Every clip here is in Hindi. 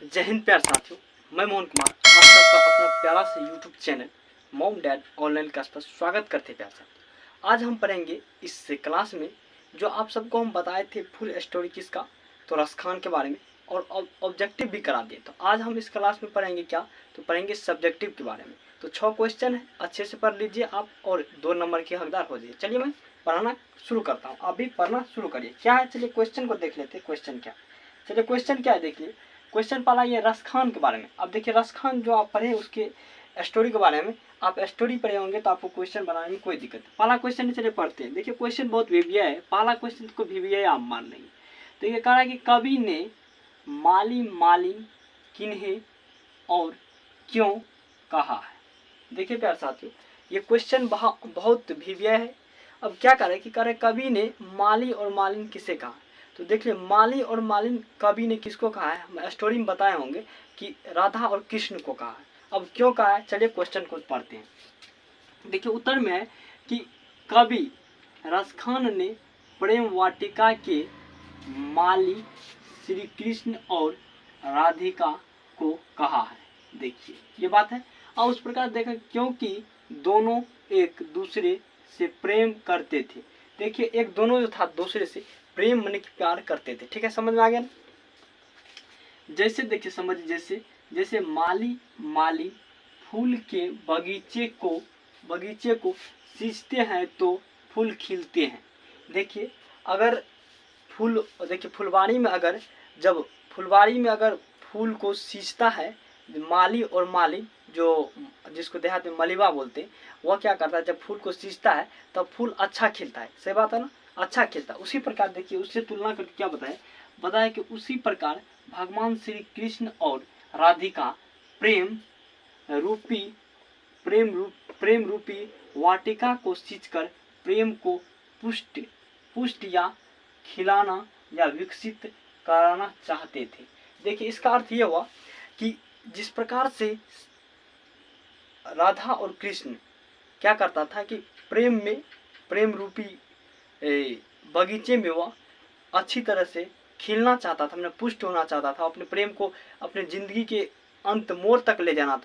जय हिंद प्यार साथियों, मैं मोहन कुमार आप सबका अपना प्यारा से YouTube channel mom dad online class पर स्वागत करते प्यार साथियों। आज हम पढ़ेंगे इस क्लास में जो आप सबको हम बताए थे फुल स्टोरी किसका, तो रस खान के बारे में और ऑब्जेक्टिव भी करा दिए। तो आज हम इस क्लास में पढ़ेंगे क्या, तो पढ़ेंगे सब्जेक्टिव के बारे में। तो 6 क्वेश्चन है, अच्छे से पढ़ लीजिए आप और 2 नंबर के हकदार हो जाइए। चलिए मैं पढ़ाना शुरू करता हूँ, आप भी पढ़ना शुरू करिए। क्या है, चलिए क्वेश्चन को देख लेते हैं। क्वेश्चन क्या, चलिए क्वेश्चन क्या है देखिए। क्वेश्चन पहला ये रस खान के बारे में। अब देखिए रस खान जो आप पढ़े उसके स्टोरी के बारे में, आप स्टोरी पढ़े होंगे तो आपको क्वेश्चन बनाने में कोई दिक्कत। पहला क्वेश्चन चलिए पढ़ते हैं। देखिए क्वेश्चन बहुत वीवीआई है, पहला क्वेश्चन को वीवीआई आप मान लेंगे। तो ये कह रहा है कि कवि ने माली मालिन किन्हें और क्यों कहा है। देखिए प्यार साथियों, ये क्वेश्चन बहुत वीवीआई है। अब क्या करे कि करे कवि ने माली और मालिन किसे कहा। तो देखिए माली और मालिन कवि ने किसको कहा है, हम स्टोरी में बताए होंगे कि राधा और कृष्ण को कहा है। अब क्यों कहा है, चलिए क्वेश्चन को पढ़ते हैं। देखिए उत्तर में है कि कवि रसखान ने प्रेम वाटिका के माली श्री कृष्ण और राधिका को कहा है। देखिए ये बात है। और उस प्रकार देखा क्योंकि दोनों एक दूसरे से प्रेम करते थे। देखिए एक दोनों जो था दूसरे से प्रेम मन की प्यार करते थे। ठीक है, समझ में आ गया। जैसे देखिए समझ, जैसे माली माली फूल के बगीचे को सींचते हैं तो फूल खिलते हैं। देखिए अगर फूल, देखिए फुलवारी में अगर फूल को सींचता है माली और माली, जो जिसको देहात में मलिबा बोलते हैं, वह क्या करता है जब फूल को सींचता है तब फूल अच्छा खिलता है। सही बात है ना, अच्छा खिलता है। उसी प्रकार देखिए उससे तुलना करके क्या बताया कि उसी प्रकार भगवान श्री कृष्ण और राधिका प्रेम रूपी वाटिका को सींचकर प्रेम को पुष्ट या खिलाना या विकसित कराना चाहते थे। देखिए इसका अर्थ यह हुआ कि जिस प्रकार से राधा और कृष्ण क्या करता था कि प्रेम रूपी बगीचे में वह अच्छी तरह से खिलना चाहता था, पुष्ट होना चाहता था, अपने प्रेम को अपने जिंदगी के अंत मोड़ तक ले जाना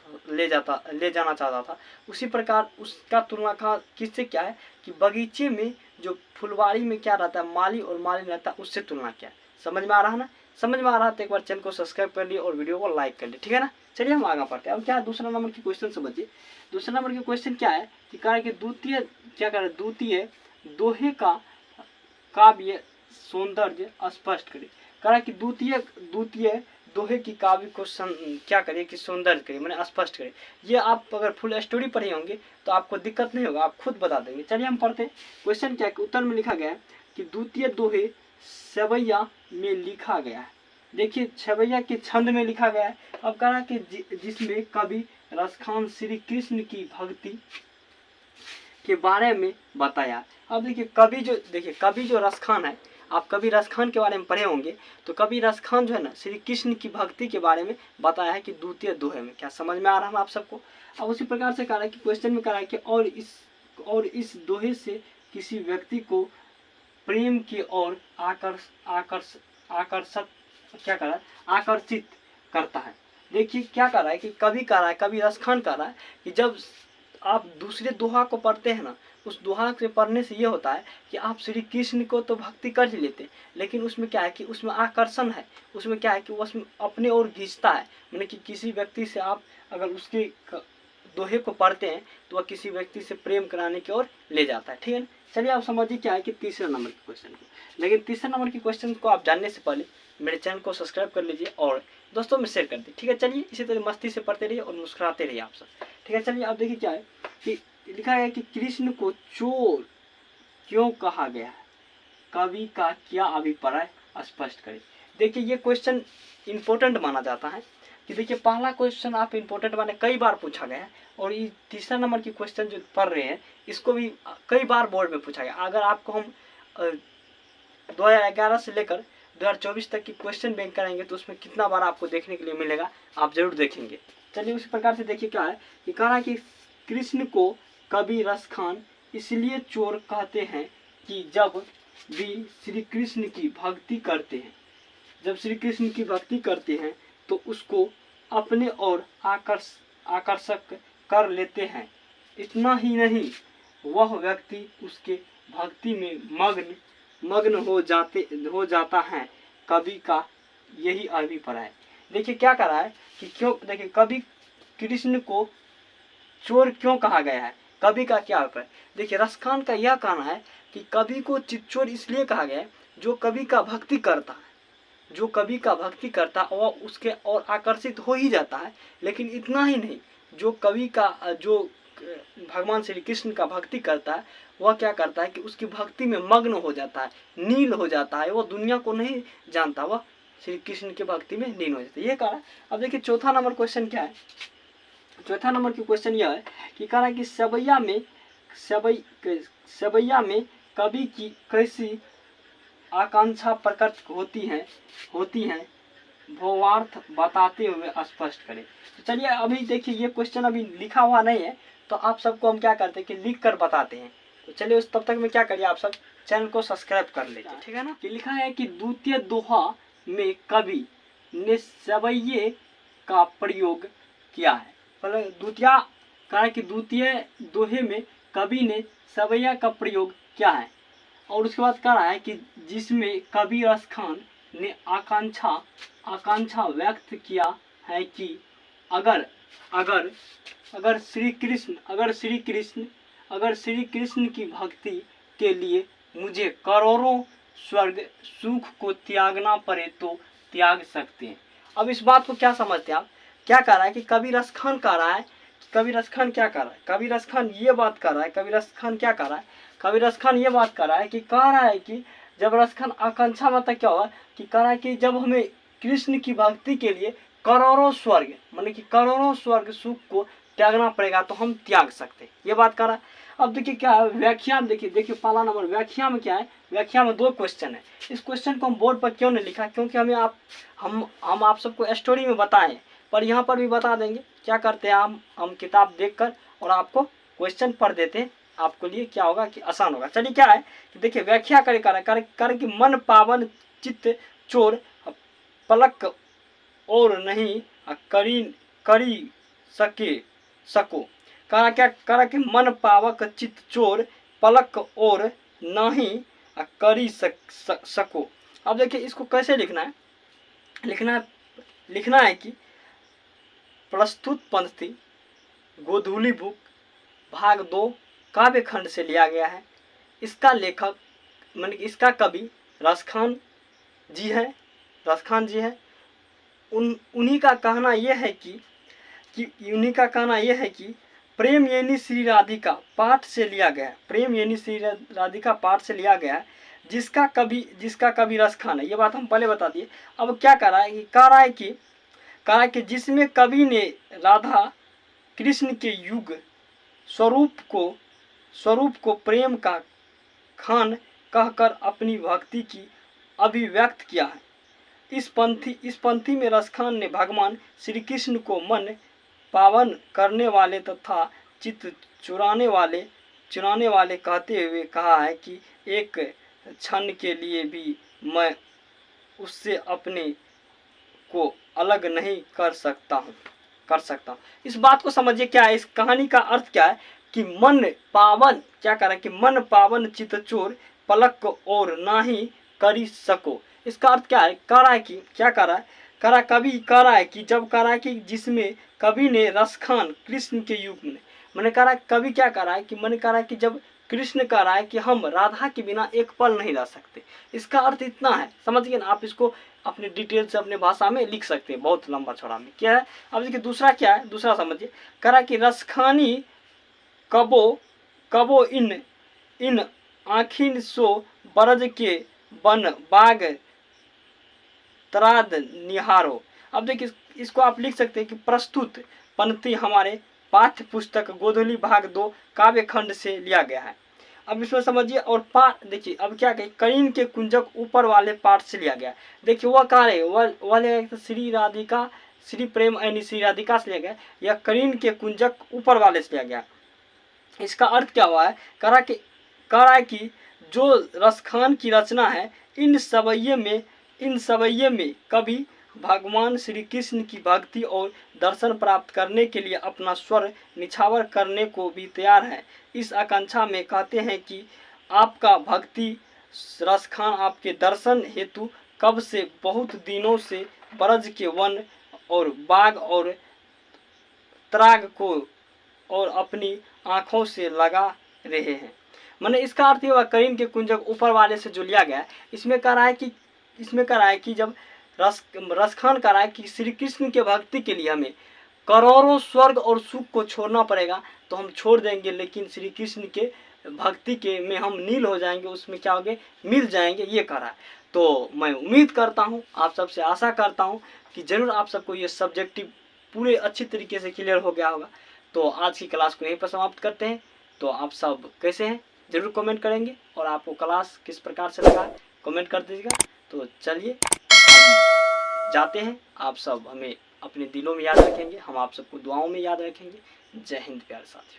चाहता था। उसी प्रकार उसका तुलना का किससे क्या है कि बगीचे में जो फुलवारी में क्या रहता है माली और मालिन रहता है, उससे तुलना क्या है। समझ में आ रहा है ना, समझ में आ रहा है तो एक बार चैनल को सब्सक्राइब कर लिए और वीडियो को लाइक कर लिए। ठीक है ना, चलिए हम आगे पढ़ते हैं। अब क्या है दूसरा नंबर की क्वेश्चन समझिए। दूसरा नंबर की क्वेश्चन क्या है कि द्वितीय दोहे का काव्य सौंदर्य स्पष्ट करे। कहा कि द्वितीय दोहे की काव्य को क्या करे कि सौंदर्य करे, मैंने स्पष्ट करे। ये आप अगर फुल स्टोरी पढ़े होंगे तो आपको दिक्कत नहीं होगा, आप खुद बता देंगे। चलिए हम पढ़ते हैं। क्वेश्चन क्या है, उत्तर में लिखा गया है कि द्वितीय दोहे सवैया में लिखा गया है। देखिए सवैया के छंद में लिखा गया है। अब कहा कि जिसमें कवि रसखान श्री कृष्ण की भक्ति के बारे में बताया। अब देखिए कवि जो रसखान है, आप कवि रसखान के बारे में पढ़े होंगे तो कवि रसखान जो है ना श्री कृष्ण की भक्ति के बारे में बताया है कि द्वितीय दोहे में। क्या समझ में आ रहा है आप सबको। अब उसी प्रकार से कहा है कि क्वेश्चन में कहा है कि और इस दोहे से किसी व्यक्ति को प्रेम की ओर आकर्षित करता है। देखिए क्या कर रहा है कि कवि रसखान कह रहा है कि जब आप दूसरे दोहा को पढ़ते हैं ना, उस दोहा के पढ़ने से ये होता है कि आप श्री कृष्ण को तो भक्ति कर ही लेते हैं, लेकिन उसमें क्या है कि उसमें आकर्षण है, उसमें क्या है कि वो उसमें अपने ओर खींचता है। मैंने कि किसी व्यक्ति से आप अगर उसके दोहे को पढ़ते हैं तो वह किसी व्यक्ति से प्रेम कराने की ओर ले जाता है। ठीक है ना, चलिए आप समझिए क्या है कि तीसरे नंबर के क्वेश्चन को। लेकिन तीसरे नंबर के क्वेश्चन को आप जानने से पहले मेरे चैनल को सब्सक्राइब कर लीजिए और दोस्तों में शेयर कर दीजिए। ठीक है, चलिए इसी तरह मस्ती से पढ़ते रहिए और मुस्कुराते रहिए आप सब। ठीक है, चलिए अब देखिए क्या है कि लिखा है कि कृष्ण को चोर क्यों कहा गया है, कवि का क्या अभिप्राय स्पष्ट करें। देखिए ये क्वेश्चन इंपॉर्टेंट माना जाता है कि देखिए पहला क्वेश्चन आप इंपॉर्टेंट माने कई बार पूछा गया है, और ये तीसरा नंबर की क्वेश्चन जो पढ़ रहे हैं इसको भी कई बार बोर्ड में पूछा गया। अगर आपको हम 2011 से लेकर 2024 तक की क्वेश्चन बैंक कराएंगे तो उसमें कितना बार आपको देखने के लिए मिलेगा, आप जरूर देखेंगे। चलिए उसी प्रकार से देखिए क्या है कि कहा कि कृष्ण को कवि रसखान इसलिए चोर कहते हैं कि जब भी श्री कृष्ण की भक्ति करते हैं तो उसको अपने ओर आकर्षक कर लेते हैं। इतना ही नहीं, वह व्यक्ति उसके भक्ति में मग्न हो जाता है। कवि का यही अभिप्राय है। देखिए क्या कर रहा है कि क्यों, देखिए कवि कृष्ण को चोर क्यों कहा गया है, कवि का क्या अभिप्राय। देखिए रसखान का यह कहना है कि कवि को चित्तचोर इसलिए कहा गया है जो कवि का भक्ति करता है, जो कवि का भक्ति करता है वह उसके और आकर्षित हो ही जाता है। लेकिन इतना ही नहीं, जो कवि का जो भगवान श्री कृष्ण का भक्ति करता है वह क्या करता है कि उसकी भक्ति में मग्न हो जाता है, नील हो जाता है, वह दुनिया को नहीं जानता, वह श्री कृष्ण की भक्ति में लीन हो जाता है। ये कहा। अब देखिए चौथा नंबर क्वेश्चन क्या है। चौथा नंबर की क्वेश्चन यह है कि कह रहा है कि सवैया में कवि की कैसी आकांक्षा प्रकट होती है भावार्थ बताते हुए स्पष्ट करें। तो चलिए अभी देखिए ये क्वेश्चन अभी लिखा हुआ नहीं है, तो आप सबको हम क्या करते हैं कि लिख कर बताते हैं। तो चलिए उस तब तक में क्या करिए, आप सब चैनल को सब्सक्राइब कर लीजिए, ठीक है ना। कि लिखा है कि द्वितीय दोहा में कवि ने सवैये का प्रयोग किया है। मतलब द्वितीय दोहे में कवि ने सवैया का प्रयोग किया है। और उसके बाद कह रहा है कि जिसमें कवि रसखान ने आकांक्षा व्यक्त किया है कि अगर श्री कृष्ण की भक्ति के लिए मुझे करोड़ों स्वर्ग सुख को त्यागना पड़े तो त्याग सकते हैं। अब इस बात को क्या समझते हैं आप, क्या कह रहा है कि कवि रसखान कह रहा है, कवि रसखान क्या कर रहा है, कवि रसखान ये बात कर रहा है, कवि रसखान क्या कर रहा है, कवि रसखान ये बात कर रहा है कि कह रहा है कि जब रसखान आकांक्षा मतलब क्या हुआ कि कह रहा है कि जब हमें कृष्ण की भक्ति के लिए करोड़ों स्वर्ग माने कि करोड़ों स्वर्ग सुख को त्यागना पड़ेगा तो हम त्याग सकते, ये बात कर रहा है। अब देखिए क्या है व्याख्या में, देखिए पहला नंबर व्याख्या में क्या है, व्याख्या में 2 क्वेश्चन है। इस क्वेश्चन को हम बोर्ड पर क्यों नहीं लिखा, क्योंकि हम आप सबको स्टोरी में बताएं, पर यहाँ पर भी बता देंगे। क्या करते हैं हम किताब देखकर और आपको क्वेश्चन पढ़ देते हैं, आपको लिए क्या होगा कि आसान होगा। चलिए क्या है कि देखिए व्याख्या कर कि मन पावन चित्त चोर पलक और नहीं करी सको। करा कि मन पावक चित्त चोर पलक और नहीं करी सको। अब देखिए इसको कैसे लिखना है, लिखना है कि प्रस्तुत पंक्ति गोधूली बुक भाग 2 काव्य खंड से लिया गया है। इसका लेखक माने इसका कवि रसखान जी है। उन्हीं का कहना यह है कि प्रेम यानी श्री राधिका पाठ से लिया गया है, प्रेम यानी श्री राधिका पाठ से लिया गया है, जिसका कवि रसखान है। ये बात हम पहले बता दिए। अब क्या कह रहा है कि जिसमें कवि ने राधा कृष्ण के युग स्वरूप को प्रेम का खान कहकर अपनी भक्ति की अभिव्यक्त किया है। इस पंथी में रसखान ने भगवान श्री कृष्ण को मन पावन करने वाले तथा चित्त चुराने वाले कहते हुए कहा है कि एक क्षण के लिए भी मैं उससे अपने को अलग नहीं कर सकता। इस बात को समझिए क्या है, इस कहानी का अर्थ क्या है कि मन पावन, क्या कह रहा है कि मन पावन चित्त चोर पलक और ना ही करी सको। इसका अर्थ क्या है, कह रहा है कि क्या कह रहा है, कवि कह रहा है कि जब कह रहा है कि जिसमें कवि ने रसखान कृष्ण के युग में मैंने कह रहा है, कवि क्या कह रहा है कि मैंने कह रहा है कि जब कृष्ण कह रहा है कि हम राधा के बिना एक पल नहीं रह सकते। इसका अर्थ इतना है, समझिए ना, आप इसको अपने डिटेल से अपने भाषा में लिख सकते हैं, बहुत लंबा चौड़ा में क्या है। अब देखिए दूसरा क्या है, दूसरा समझिए, कह रहा है कि रसखानी कबो इन आखिन सो बरज के बन बाग तराद निहारो। अब देखिए इसको आप लिख सकते हैं कि प्रस्तुत पंक्ति हमारे पाठ्य पुस्तक गोधूली भाग 2 काव्य खंड से लिया गया है। अब इसमें समझिए और पाठ देखिए, अब क्या कहे, करीन के कुंजक ऊपर वाले पाठ से लिया गया। देखिए वह कह रहे वह श्री राधिका श्री प्रेम यानी श्री राधिका से लिया गया, या करीन के कुंजक ऊपर वाले से लिया गया। इसका अर्थ क्या हुआ है, कह रहा है कि जो रसखान की रचना है इन सवैये में कवि भगवान श्री कृष्ण की भक्ति और दर्शन प्राप्त करने के लिए अपना स्वर निछावर करने को भी तैयार हैं। इस आकांक्षा में कहते हैं कि आपका भक्ति रसखान आपके दर्शन हेतु कब से बहुत दिनों से ब्रज के वन और बाग और त्राग को और अपनी आँखों से लगा रहे हैं। मैंने इसका अर्थ ये हुआ करीम के कुंजक ऊपर वाले से जो लिया गया, इसमें कह रहा है कि जब रसखान कह रहा है कि श्री कृष्ण के भक्ति के लिए हमें करोड़ों स्वर्ग और सुख को छोड़ना पड़ेगा तो हम छोड़ देंगे, लेकिन श्री कृष्ण के भक्ति के में हम नील हो जाएंगे, उसमें क्या होंगे, मिल जाएंगे, ये कह रहा है। तो मैं उम्मीद करता हूँ, आप सबसे आशा करता हूँ कि ज़रूर आप सबको ये सब्जेक्टिव पूरे अच्छी तरीके से क्लियर हो गया होगा। तो आज की क्लास को यहीं पर समाप्त करते हैं। तो आप सब कैसे हैं ज़रूर कमेंट करेंगे, और आपको क्लास किस प्रकार से लगा कमेंट कर दीजिएगा। तो चलिए हम जाते हैं, आप सब हमें अपने दिलों में याद रखेंगे, हम आप सबको दुआओं में याद रखेंगे। जय हिंद प्यारे साथियों।